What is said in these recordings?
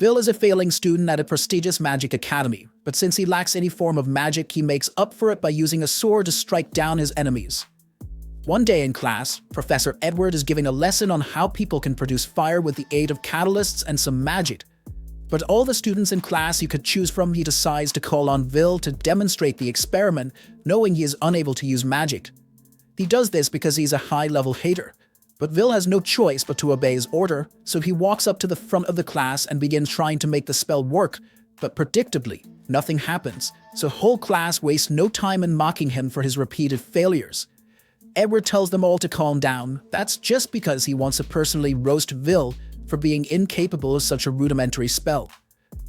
Vil is a failing student at a prestigious magic academy, but since he lacks any form of magic, he makes up for it by using a sword to strike down his enemies. One day in class, Professor Edward is giving a lesson on how people can produce fire with the aid of catalysts and some magic. But all the students in class he could choose from, he decides to call on Vil to demonstrate the experiment, knowing he is unable to use magic. He does this because he's a high-level hater. But Vil has no choice but to obey his order, so he walks up to the front of the class and begins trying to make the spell work, but predictably, nothing happens, so whole class wastes no time in mocking him for his repeated failures. Edward tells them all to calm down. That's just because he wants to personally roast Vil for being incapable of such a rudimentary spell.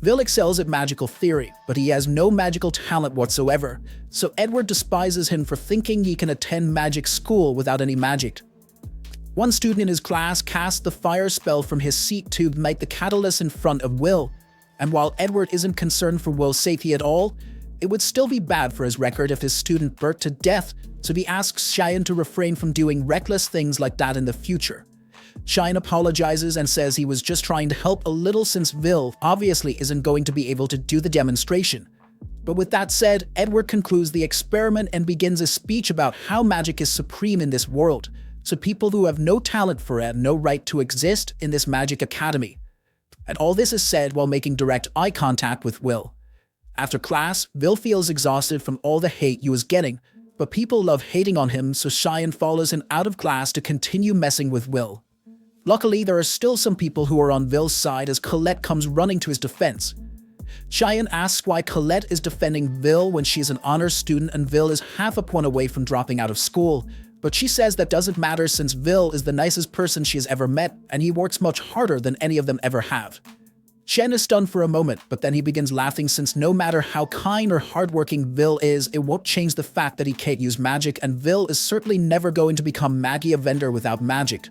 Vil excels at magical theory, but he has no magical talent whatsoever, so Edward despises him for thinking he can attend magic school without any magic. One student in his class casts the fire spell from his seat to ignite the catalyst in front of Vil, and while Edward isn't concerned for Vil's safety at all, it would still be bad for his record if his student burnt to death, so he asks Cheyenne to refrain from doing reckless things like that in the future. Cheyenne apologizes and says he was just trying to help a little since Vil obviously isn't going to be able to do the demonstration. But with that said, Edward concludes the experiment and begins a speech about how magic is supreme in this world, so people who have no talent for it have no right to exist in this magic academy. And all this is said while making direct eye contact with Vil. After class, Vil feels exhausted from all the hate he was getting, but people love hating on him, so Cheyenne follows him out of class to continue messing with Vil. Luckily, there are still some people who are on Vil's side as Colette comes running to his defense. Cheyenne asks why Colette is defending Vil when she is an honors student and Vil is half a point away from dropping out of school, but she says that doesn't matter since Vil is the nicest person she has ever met and he works much harder than any of them ever have. Shen is stunned for a moment, but then he begins laughing since no matter how kind or hardworking Vil is, it won't change the fact that he can't use magic, and Vil is certainly never going to become Magia Vendor without magic.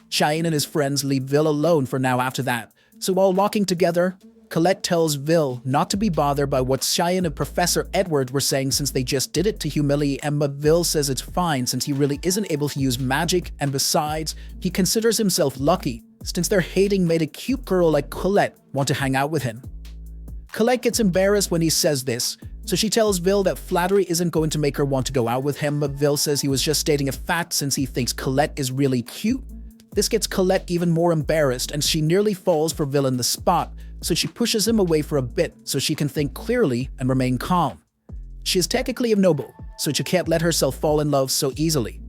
Cheyenne and his friends leave Vil alone for now after that, so while walking together, Colette tells Vil not to be bothered by what Cheyenne and Professor Edward were saying since they just did it to humiliate him, but Vil says it's fine since he really isn't able to use magic, and besides, he considers himself lucky since their hating made a cute girl like Colette want to hang out with him. Colette gets embarrassed when he says this, so she tells Vil that flattery isn't going to make her want to go out with him, but Vil says he was just stating a fact since he thinks Colette is really cute. This gets Colette even more embarrassed and she nearly falls for Vil in the spot, so she pushes him away for a bit so she can think clearly and remain calm. She is technically ignoble, so she can't let herself fall in love so easily.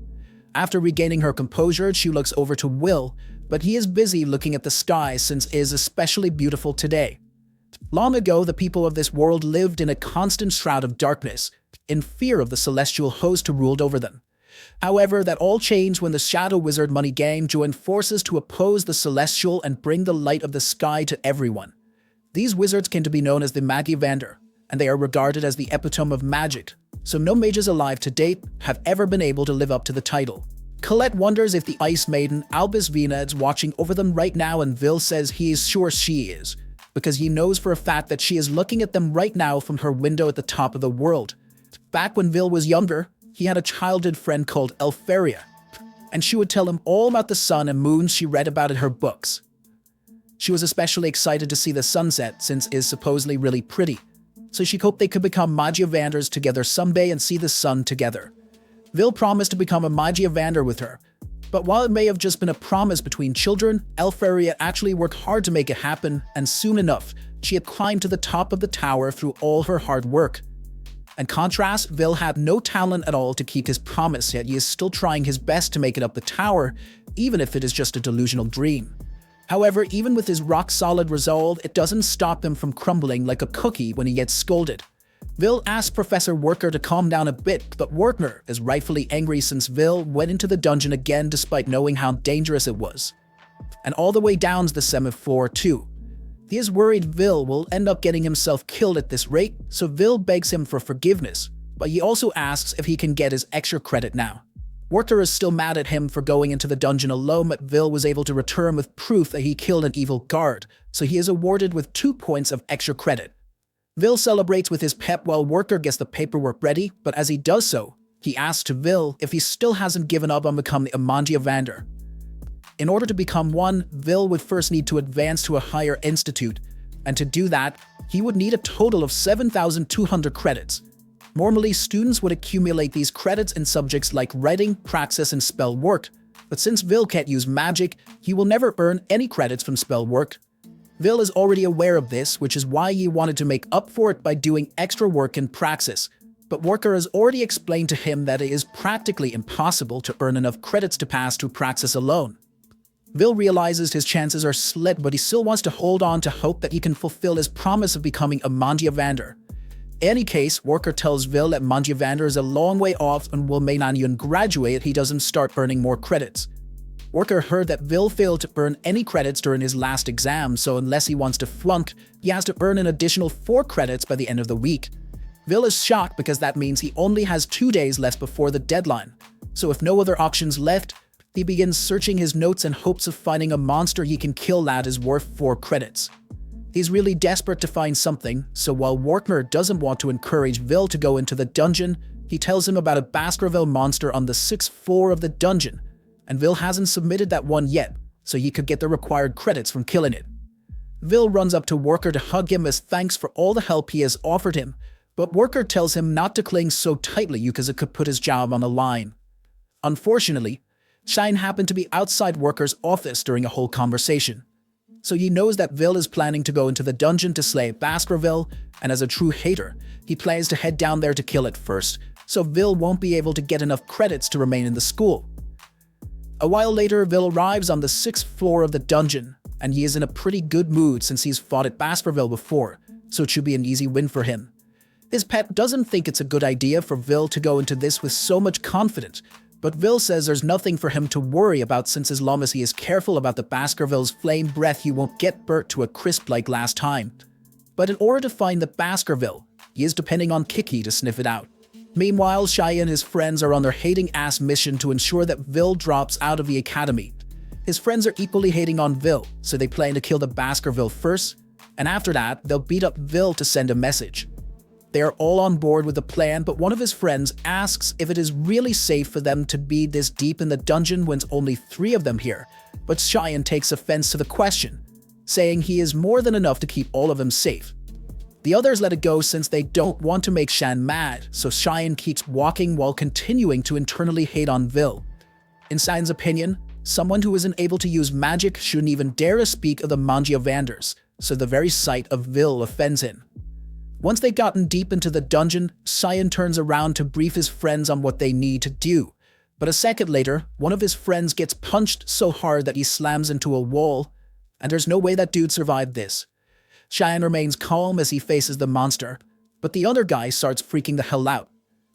After regaining her composure, she looks over to Vil, but he is busy looking at the sky since it is especially beautiful today. Long ago, the people of this world lived in a constant shroud of darkness, in fear of the celestial host who ruled over them. However, that all changed when the Shadow Wizard Money Gang joined forces to oppose the Celestial and bring the light of the sky to everyone. These wizards came to be known as the Magia Vendor, and they are regarded as the epitome of magic, so no mages alive to date have ever been able to live up to the title. Colette wonders if the Ice Maiden, Albus Vina, is watching over them right now, and Vil says he is sure she is, because he knows for a fact that she is looking at them right now from her window at the top of the world. Back when Vil was younger, he had a childhood friend called Elferia, and she would tell him all about the sun and moons she read about in her books. She was especially excited to see the sunset since it is supposedly really pretty, so she hoped they could become Magia Vanders together someday and see the sun together. Vil promised to become a Magia Vander with her, but while it may have just been a promise between children, Elferia actually worked hard to make it happen, and soon enough, she had climbed to the top of the tower through all her hard work. In contrast, Vil had no talent at all to keep his promise, yet he is still trying his best to make it up the tower, even if it is just a delusional dream. However, even with his rock-solid resolve, it doesn't stop him from crumbling like a cookie when he gets scolded. Vil asks Professor Worker to calm down a bit, but Worker is rightfully angry since Vil went into the dungeon again despite knowing how dangerous it was. And all the way down the semaphore too. He is worried Vil will end up getting himself killed at this rate, so Vil begs him for forgiveness, but he also asks if he can get his extra credit now. Worker is still mad at him for going into the dungeon alone, but Vil was able to return with proof that he killed an evil guard, so he is awarded with 2 points of extra credit. Vil celebrates with his pep while Worker gets the paperwork ready, but as he does so, he asks to Vil if he still hasn't given up on becoming a Magia Vander. In order to become one, Vil would first need to advance to a higher institute, and to do that, he would need a total of 7,200 credits. Normally, students would accumulate these credits in subjects like writing, praxis, and spell work, but since Vil can't use magic, he will never earn any credits from spell work. Vil is already aware of this, which is why he wanted to make up for it by doing extra work in praxis. But Worker has already explained to him that it is practically impossible to earn enough credits to pass through praxis alone. Vil realizes his chances are slim, but he still wants to hold on to hope that he can fulfill his promise of becoming a Mangiavander. In any case, Worker tells Vil that Mangiavander is a long way off and will may not even graduate if he doesn't start earning more credits. Worker heard that Vil failed to earn any credits during his last exam, so unless he wants to flunk, he has to earn an additional 4 credits by the end of the week. Vil is shocked because that means he only has 2 days left before the deadline. So if no other options left, he begins searching his notes in hopes of finding a monster he can kill that is worth 4 credits. He's really desperate to find something, so while Worker doesn't want to encourage Vil to go into the dungeon, he tells him about a Baskerville monster on the 6th floor of the dungeon, and Vil hasn't submitted that one yet, so he could get the required credits from killing it. Vil runs up to Worker to hug him as thanks for all the help he has offered him, but Worker tells him not to cling so tightly because it could put his job on the line. Unfortunately, Shine happened to be outside Worker's office during a whole conversation. So he knows that Vil is planning to go into the dungeon to slay Baskerville, and as a true hater, he plans to head down there to kill it first, so Vil won't be able to get enough credits to remain in the school. A while later, Vil arrives on the 6th floor of the dungeon, and he is in a pretty good mood since he's fought at Baskerville before, so it should be an easy win for him. His pet doesn't think it's a good idea for Vil to go into this with so much confidence, but Vil says there's nothing for him to worry about since as long as he is careful about the Baskerville's flame breath, he won't get burnt to a crisp like last time. But in order to find the Baskerville, he is depending on Kiki to sniff it out. Meanwhile, Shai and his friends are on their hating-ass mission to ensure that Vil drops out of the academy. His friends are equally hating on Vil, so they plan to kill the Baskerville first, and after that, they'll beat up Vil to send a message. They are all on board with the plan, but one of his friends asks if it is really safe for them to be this deep in the dungeon when it's only 3 of them here, but Cheyenne takes offense to the question, saying he is more than enough to keep all of them safe. The others let it go since they don't want to make Shan mad, so Cheyenne keeps walking while continuing to internally hate on Vil. In Cheyenne's opinion, someone who isn't able to use magic shouldn't even dare to speak of the Mangiavanders, so the very sight of Vil offends him. Once they've gotten deep into the dungeon, Cheyenne turns around to brief his friends on what they need to do. But a second later, one of his friends gets punched so hard that he slams into a wall, and there's no way that dude survived this. Cheyenne remains calm as he faces the monster, but the other guy starts freaking the hell out.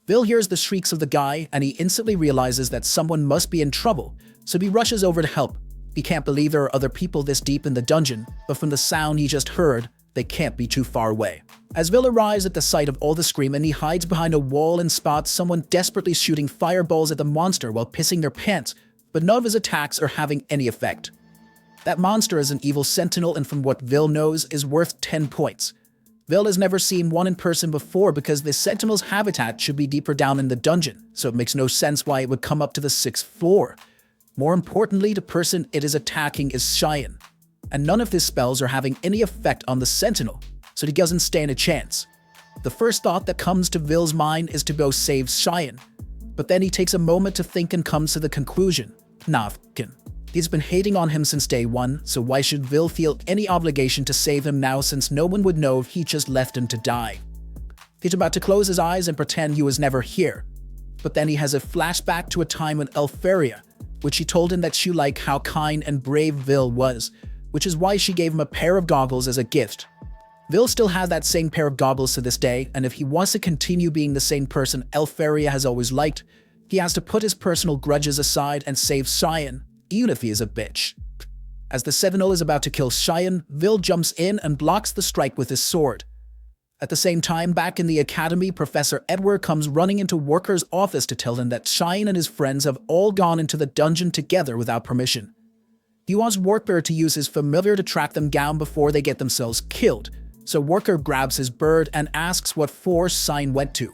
Vil hears the shrieks of the guy, and he instantly realizes that someone must be in trouble, so he rushes over to help. He can't believe there are other people this deep in the dungeon, but from the sound he just heard, they can't be too far away. As Vil arrives at the sight of all the screaming, he hides behind a wall and spots someone desperately shooting fireballs at the monster while pissing their pants, but none of his attacks are having any effect. That monster is an evil sentinel, and from what Vil knows, is worth 10 points. Vil has never seen one in person before because the sentinel's habitat should be deeper down in the dungeon, so it makes no sense why it would come up to the 6th floor. More importantly, the person it is attacking is Cheyenne, and none of his spells are having any effect on the sentinel, so he doesn't stand a chance. The first thought that comes to Vil's mind is to go save Cheyenne, but then he takes a moment to think and comes to the conclusion, nah, f***ing. He's been hating on him since day one, so why should Vil feel any obligation to save him now since no one would know if he just left him to die? He's about to close his eyes and pretend he was never here, but then he has a flashback to a time with Elferia, which she told him that she liked how kind and brave Vil was, which is why she gave him a pair of goggles as a gift. Vil still has that same pair of goggles to this day, and if he wants to continue being the same person Elferia has always liked, he has to put his personal grudges aside and save Cheyenne, even if he is a bitch. As the Sentinel is about to kill Cheyenne, Vil jumps in and blocks the strike with his sword. At the same time, back in the academy, Professor Edward comes running into Worker's office to tell him that Cheyenne and his friends have all gone into the dungeon together without permission. He wants Worker to use his familiar to track them down before they get themselves killed, so Worker grabs his bird and asks what force Cheyenne went to.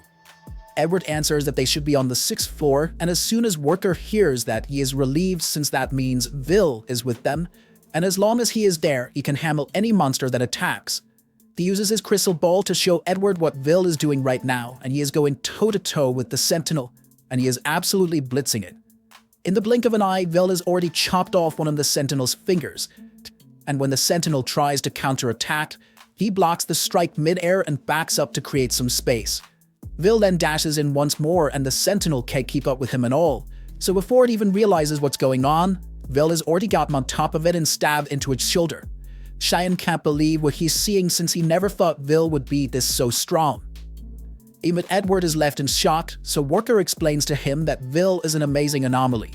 Edward answers that they should be on the 6th floor, and as soon as Worker hears that, he is relieved since that means Vil is with them, and as long as he is there, he can handle any monster that attacks. He uses his crystal ball to show Edward what Vil is doing right now, and he is going toe-to-toe with the Sentinel, and he is absolutely blitzing it. In the blink of an eye, Vil has already chopped off one of the Sentinel's fingers, and when the Sentinel tries to counterattack, he blocks the strike mid-air and backs up to create some space. Vil then dashes in once more, and the Sentinel can't keep up with him at all, so before it even realizes what's going on, Vil has already gotten on top of it and stabbed into its shoulder. Cheyenne can't believe what he's seeing since he never thought Vil would be this so strong. Even Edward is left in shock, so Worker explains to him that Vil is an amazing anomaly.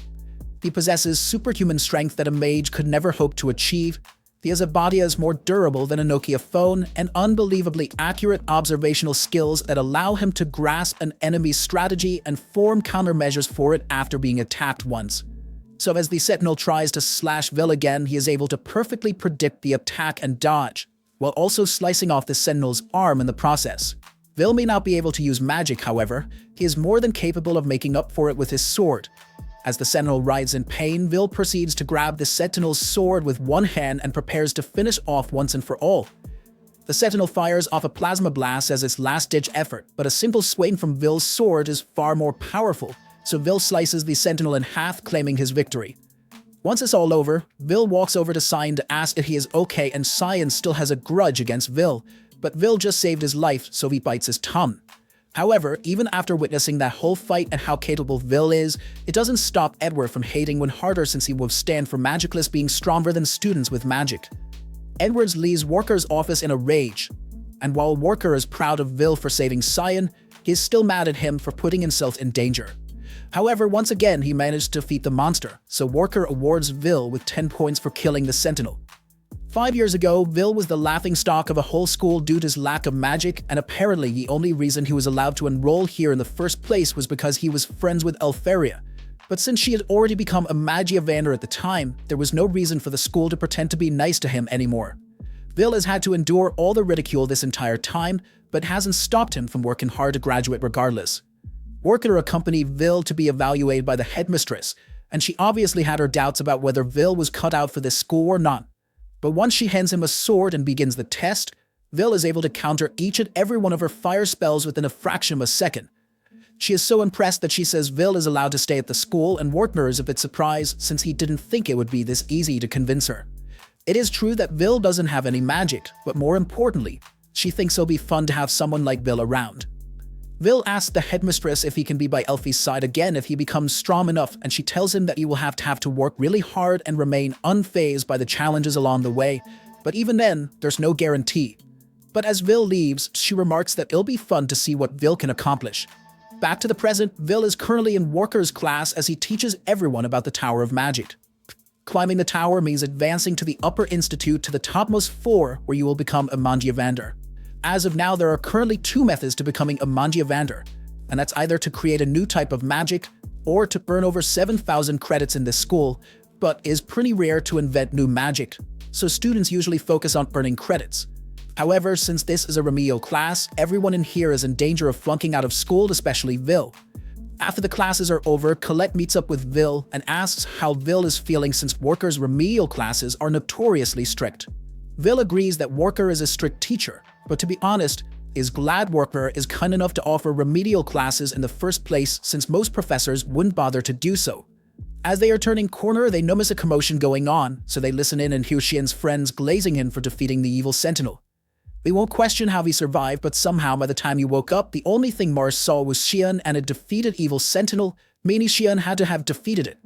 He possesses superhuman strength that a mage could never hope to achieve. He has a body that is more durable than a Nokia phone and unbelievably accurate observational skills that allow him to grasp an enemy's strategy and form countermeasures for it after being attacked once. So as the Sentinel tries to slash Vil again, he is able to perfectly predict the attack and dodge, while also slicing off the Sentinel's arm in the process. Vil may not be able to use magic, however. He is more than capable of making up for it with his sword. As the Sentinel writhes in pain, Vil proceeds to grab the Sentinel's sword with one hand and prepares to finish off once and for all. The Sentinel fires off a plasma blast as its last-ditch effort, but a simple swing from Vil's sword is far more powerful, so Vil slices the Sentinel in half, claiming his victory. Once it's all over, Vil walks over to Cyan to ask if he is okay, and Cyan still has a grudge against Vil, but Vil just saved his life, so he bites his tongue. However, even after witnessing that whole fight and how capable Vil is, it doesn't stop Edward from hating one harder since he will stand for magicless being stronger than students with magic. Edward leaves Worker's office in a rage, and while Worker is proud of Vil for saving Cyan, he is still mad at him for putting himself in danger. However, once again, he managed to defeat the monster, so Worker awards Vil with 10 points for killing the Sentinel. 5 years ago, Vil was the laughingstock of a whole school due to his lack of magic, and apparently the only reason he was allowed to enroll here in the first place was because he was friends with Elfaria. But since she had already become a Magiavander at the time, there was no reason for the school to pretend to be nice to him anymore. Vil has had to endure all the ridicule this entire time, but hasn't stopped him from working hard to graduate regardless. Worker accompanied Vil to be evaluated by the headmistress, and she obviously had her doubts about whether Vil was cut out for this school or not. But once she hands him a sword and begins the test, Vil is able to counter each and every one of her fire spells within a fraction of a second. She is so impressed that she says Vil is allowed to stay at the school, and Workner is a bit surprised since he didn't think it would be this easy to convince her. It is true that Vil doesn't have any magic, but more importantly, she thinks it'll be fun to have someone like Vil around. Vil asks the headmistress if he can be by Elfie's side again if he becomes strong enough, and she tells him that he will have to work really hard and remain unfazed by the challenges along the way, but even then, there's no guarantee. But as Vil leaves, she remarks that it'll be fun to see what Vil can accomplish. Back to the present, Vil is currently in Worker's class as he teaches everyone about the Tower of Magic. Climbing the tower means advancing to the upper institute to the topmost floor where you will become a Magiavander. As of now, there are currently 2 methods to becoming a Magiavander, and that's either to create a new type of magic or to earn over 7,000 credits in this school, but it is pretty rare to invent new magic, so students usually focus on earning credits. However, since this is a remedial class, everyone in here is in danger of flunking out of school, especially Vil. After the classes are over, Colette meets up with Vil and asks how Vil is feeling since Worker's remedial classes are notoriously strict. Vil agrees that Worker is a strict teacher, but to be honest, is glad Worker is kind enough to offer remedial classes in the first place since most professors wouldn't bother to do so. As they are turning corner, they notice a commotion going on, so they listen in and hear Xian's friends glazing him for defeating the evil Sentinel. They won't question how he survived, but somehow by the time he woke up, the only thing Mars saw was Xian and a defeated evil Sentinel, meaning Xian had to have defeated it.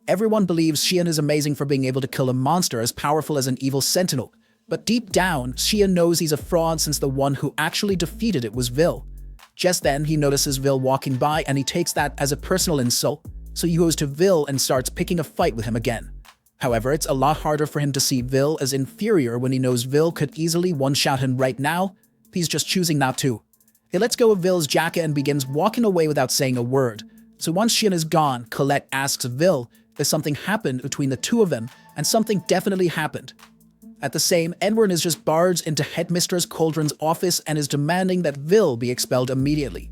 Everyone believes Xian is amazing for being able to kill a monster as powerful as an evil Sentinel, but deep down, Xian knows he's a fraud since the one who actually defeated it was Vil. Just then, he notices Vil walking by and he takes that as a personal insult, so he goes to Vil and starts picking a fight with him again. However, it's a lot harder for him to see Vil as inferior when he knows Vil could easily one-shot him right now. He's just choosing not to. He lets go of Vil's jacket and begins walking away without saying a word. So once Xian is gone, Colette asks Vil if something happened between the two of them, and something definitely happened. At the same, Edward is just barged into Headmistress Cauldron's office and is demanding that Vil be expelled immediately.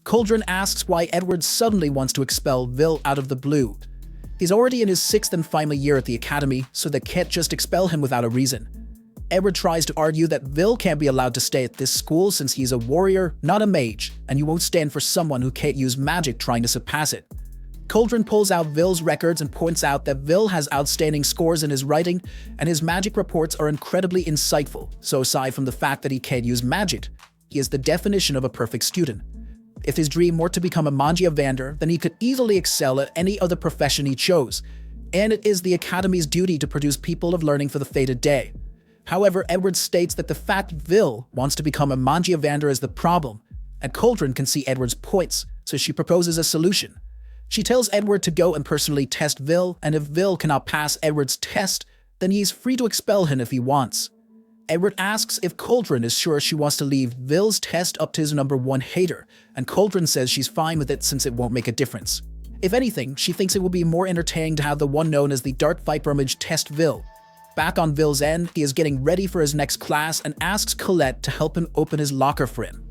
Cauldron asks why Edward suddenly wants to expel Vil out of the blue. He's already in his 6th and final year at the academy, so they can't just expel him without a reason. Edward tries to argue that Vil can't be allowed to stay at this school since he's a warrior, not a mage, and you won't stand for someone who can't use magic trying to surpass it. Cauldron pulls out Vil's records and points out that Vil has outstanding scores in his writing, and his magic reports are incredibly insightful, so aside from the fact that he can't use magic, he is the definition of a perfect student. If his dream were to become a Mangiavander, then he could easily excel at any other profession he chose, and it is the Academy's duty to produce people of learning for the fated day. However, Edward states that the fact Vil wants to become a Mangiavander is the problem, and Cauldron can see Edward's points, so she proposes a solution. She tells Edward to go and personally test Vil, and if Vil cannot pass Edward's test, then he is free to expel him if he wants. Edward asks if Cauldron is sure she wants to leave Vil's test up to his #1 hater, and Cauldron says she's fine with it since it won't make a difference. If anything, she thinks it would be more entertaining to have the one known as the Dark Viper Mage test Vil. Back on Vil's end, he is getting ready for his next class and asks Colette to help him open his locker for him.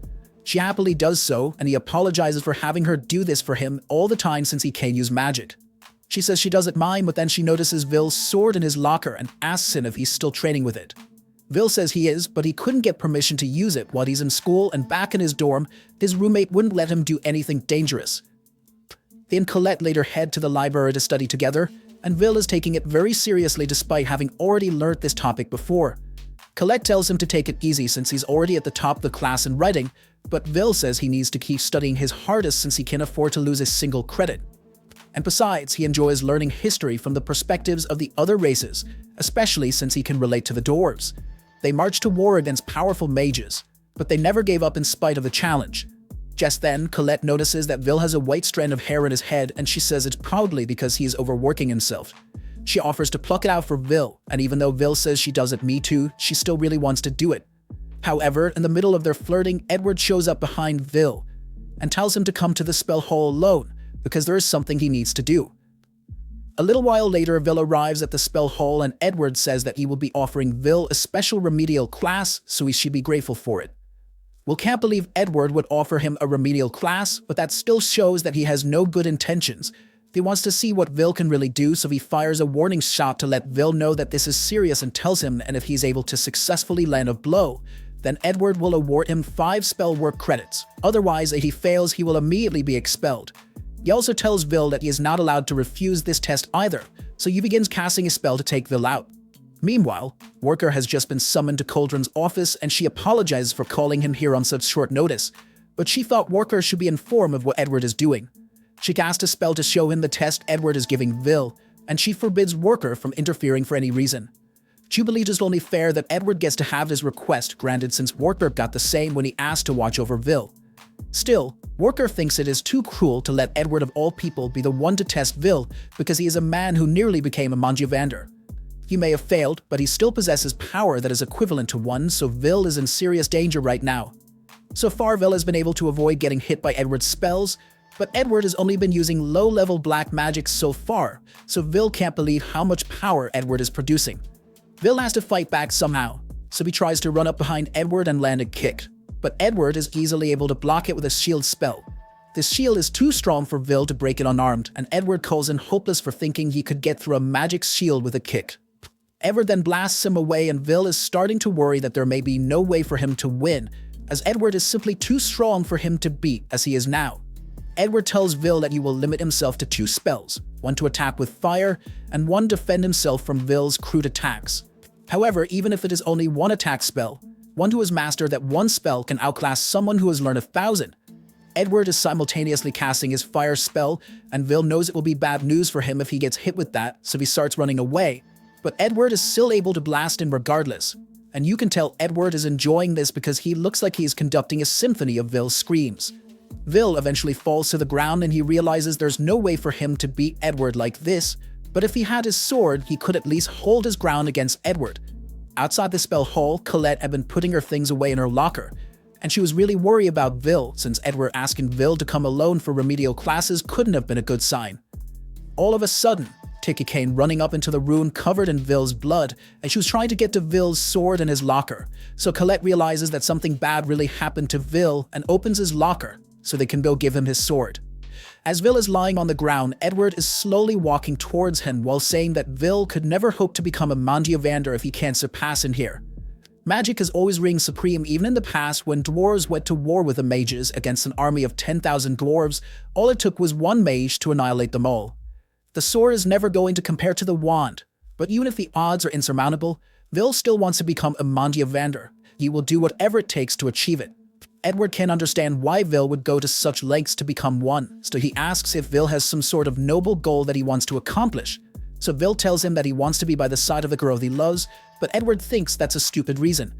She happily does so, and he apologizes for having her do this for him all the time since he can't use magic. She says she doesn't mind, but then she notices Vil's sword in his locker and asks him if he's still training with it. Vil says he is, but he couldn't get permission to use it while he's in school, and back in his dorm, his roommate wouldn't let him do anything dangerous. He and Colette later head to the library to study together, and Vil is taking it very seriously despite having already learnt this topic before. Colette tells him to take it easy since he's already at the top of the class in writing, but Vil says he needs to keep studying his hardest since he can't afford to lose a single credit. And besides, he enjoys learning history from the perspectives of the other races, especially since he can relate to the dwarves. They march to war against powerful mages, but they never gave up in spite of the challenge. Just then, Colette notices that Vil has a white strand of hair in his head, and she says it's probably because he's overworking himself. She offers to pluck it out for Vil, and even though Vil says she doesn't need to, she still really wants to do it. However, in the middle of their flirting, Edward shows up behind Vil and tells him to come to the spell hall alone because there is something he needs to do. A little while later, Vil arrives at the spell hall and Edward says that he will be offering Vil a special remedial class, so he should be grateful for it. Will can't believe Edward would offer him a remedial class, but that still shows that he has no good intentions. He wants to see what Vil can really do, so he fires a warning shot to let Vil know that this is serious and tells him that if he's able to successfully land a blow, then Edward will award him 5 spell work credits. Otherwise, if he fails, he will immediately be expelled. He also tells Vil that he is not allowed to refuse this test either, so he begins casting a spell to take Vil out. Meanwhile, Worker has just been summoned to Cauldron's office and she apologizes for calling him here on such short notice, but she thought Worker should be informed of what Edward is doing. She cast a spell to show him the test Edward is giving Vil, and she forbids Worker from interfering for any reason. She believes it's only fair that Edward gets to have his request granted since Worker got the same when he asked to watch over Vil. Still, Worker thinks it is too cruel to let Edward of all people be the one to test Vil because he is a man who nearly became a Mangiavander. He may have failed, but he still possesses power that is equivalent to one, so Vil is in serious danger right now. So far, Vil has been able to avoid getting hit by Edward's spells, but Edward has only been using low-level black magic so far, so Vil can't believe how much power Edward is producing. Vil has to fight back somehow, so he tries to run up behind Edward and land a kick, but Edward is easily able to block it with a shield spell. This shield is too strong for Vil to break it unarmed, and Edward calls him hopeless for thinking he could get through a magic shield with a kick. Edward then blasts him away, and Vil is starting to worry that there may be no way for him to win, as Edward is simply too strong for him to beat as he is now. Edward tells Vil that he will limit himself to 2 spells, one to attack with fire, and one to defend himself from Vil's crude attacks. However, even if it is only one attack spell, one who has mastered that one spell can outclass someone who has learned 1,000. Edward is simultaneously casting his fire spell, and Vil knows it will be bad news for him if he gets hit with that, so he starts running away. But Edward is still able to blast him regardless, and you can tell Edward is enjoying this because he looks like he is conducting a symphony of Vil's screams. Vil eventually falls to the ground and he realizes there's no way for him to beat Edward like this, but if he had his sword, he could at least hold his ground against Edward. Outside the spell hall, Colette had been putting her things away in her locker, and she was really worried about Vil since Edward asking Vil to come alone for remedial classes couldn't have been a good sign. All of a sudden, Ticky came running up into the room covered in Vil's blood, and she was trying to get to Vil's sword in his locker. So Colette realizes that something bad really happened to Vil and opens his locker, so they can go give him his sword. As Vil is lying on the ground, Edward is slowly walking towards him while saying that Vil could never hope to become a Mandiavander if he can't surpass him here. Magic has always reigned supreme even in the past when dwarves went to war with the mages against an army of 10,000 dwarves. All it took was one mage to annihilate them all. The sword is never going to compare to the wand, but even if the odds are insurmountable, Vil still wants to become a Mandiavander. He will do whatever it takes to achieve it. Edward can't understand why Vil would go to such lengths to become one, so he asks if Vil has some sort of noble goal that he wants to accomplish. So Vil tells him that he wants to be by the side of the girl he loves, but Edward thinks that's a stupid reason.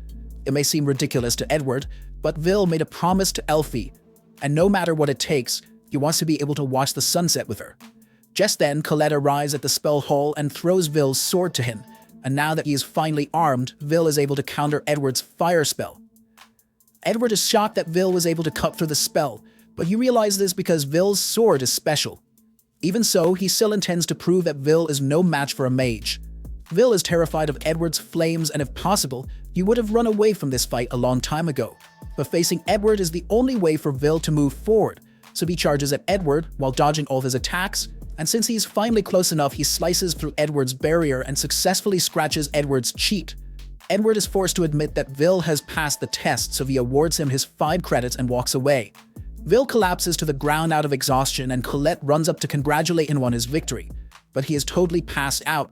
It may seem ridiculous to Edward, but Vil made a promise to Elfie, and no matter what it takes, he wants to be able to watch the sunset with her. Just then, Colette arrives at the spell hall and throws Vil's sword to him, and now that he is finally armed, Vil is able to counter Edward's fire spell. Edward is shocked that Vil was able to cut through the spell, but he realizes this because Vil's sword is special. Even so, he still intends to prove that Vil is no match for a mage. Vil is terrified of Edward's flames, and if possible, he would have run away from this fight a long time ago. But facing Edward is the only way for Vil to move forward, so he charges at Edward while dodging all of his attacks, and since he's finally close enough, he slices through Edward's barrier and successfully scratches Edward's cheek. Edward is forced to admit that Vil has passed the test, so he awards him his 5 credits and walks away. Vil collapses to the ground out of exhaustion, and Colette runs up to congratulate him on his victory, but he is totally passed out.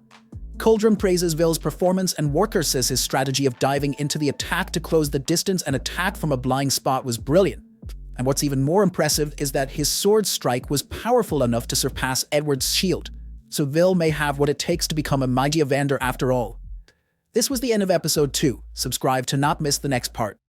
Coldrum praises Vil's performance, and Walker says his strategy of diving into the attack to close the distance and attack from a blind spot was brilliant. And what's even more impressive is that his sword strike was powerful enough to surpass Edward's shield, so Vil may have what it takes to become a Mandiavander after all. This was the end of episode 2. Subscribe to not miss the next part.